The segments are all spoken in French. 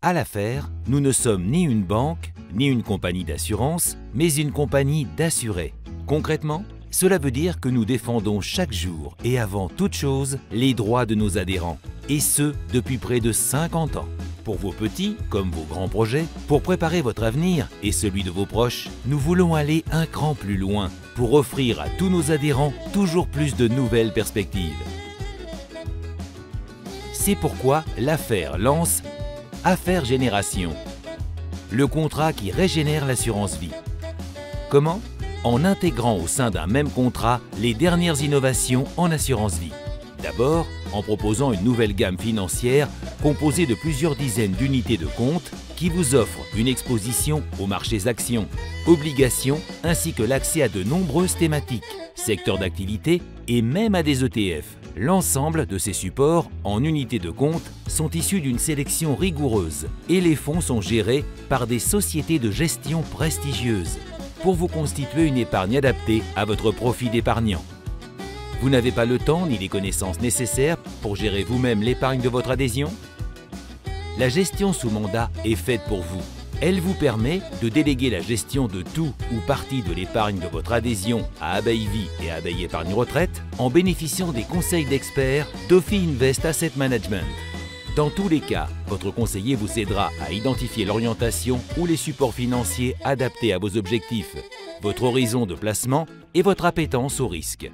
À l'affaire, nous ne sommes ni une banque, ni une compagnie d'assurance, mais une compagnie d'assurés. Concrètement, cela veut dire que nous défendons chaque jour et avant toute chose les droits de nos adhérents, et ce depuis près de 50 ans. Pour vos petits comme vos grands projets, pour préparer votre avenir et celui de vos proches, nous voulons aller un cran plus loin pour offrir à tous nos adhérents toujours plus de nouvelles perspectives. C'est pourquoi l'affaire lance Affaire Génération, le contrat qui régénère l'assurance vie. Comment? En intégrant au sein d'un même contrat les dernières innovations en assurance vie. D'abord, en proposant une nouvelle gamme financière composée de plusieurs dizaines d'unités de compte qui vous offrent une exposition aux marchés actions, obligations ainsi que l'accès à de nombreuses thématiques, secteurs d'activité et même à des ETF. L'ensemble de ces supports en unités de compte sont issus d'une sélection rigoureuse et les fonds sont gérés par des sociétés de gestion prestigieuses pour vous constituer une épargne adaptée à votre profil d'épargnant. Vous n'avez pas le temps ni les connaissances nécessaires pour gérer vous-même l'épargne de votre adhésion? La gestion sous mandat est faite pour vous. Elle vous permet de déléguer la gestion de tout ou partie de l'épargne de votre adhésion à Abeille Vie et Abeille Épargne Retraite en bénéficiant des conseils d'experts d'Ophi Invest Asset Management. Dans tous les cas, votre conseiller vous aidera à identifier l'orientation ou les supports financiers adaptés à vos objectifs, votre horizon de placement et votre appétence au risque.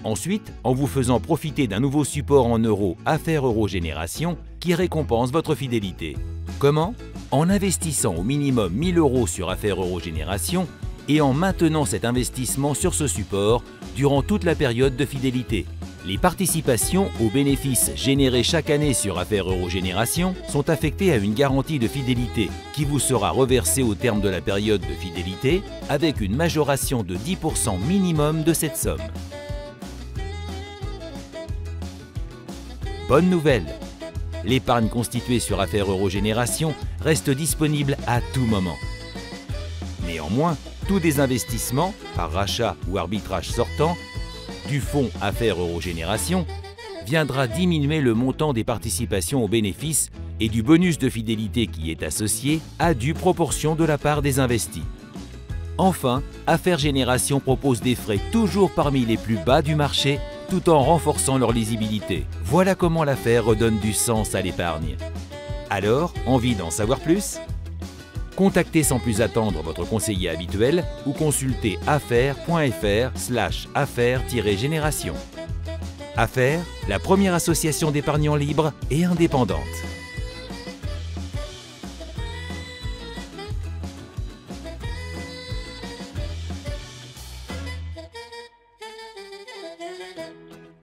Ensuite, en vous faisant profiter d'un nouveau support en euros Affaire Euro Génération qui récompense votre fidélité. Comment? En investissant au minimum 1 000 € sur Affaire Euro Génération et en maintenant cet investissement sur ce support durant toute la période de fidélité. Les participations aux bénéfices générés chaque année sur Affaire Euro Génération sont affectées à une garantie de fidélité qui vous sera reversée au terme de la période de fidélité avec une majoration de 10% minimum de cette somme. Bonne nouvelle! L'épargne constituée sur Affaire Euro Génération reste disponible à tout moment. Néanmoins, tout désinvestissement, par rachat ou arbitrage sortant, du fonds Affaire Euro Génération viendra diminuer le montant des participations aux bénéfices et du bonus de fidélité qui est associé à due proportion de la part des investis. Enfin, Affaire Génération propose des frais toujours parmi les plus bas du marché tout en renforçant leur lisibilité. Voilà comment l'affaire redonne du sens à l'épargne. Alors, envie d'en savoir plus? Contactez sans plus attendre votre conseiller habituel ou consultez affaire.fr/affaire-génération. Affaire, la première association d'épargnants libres et indépendante.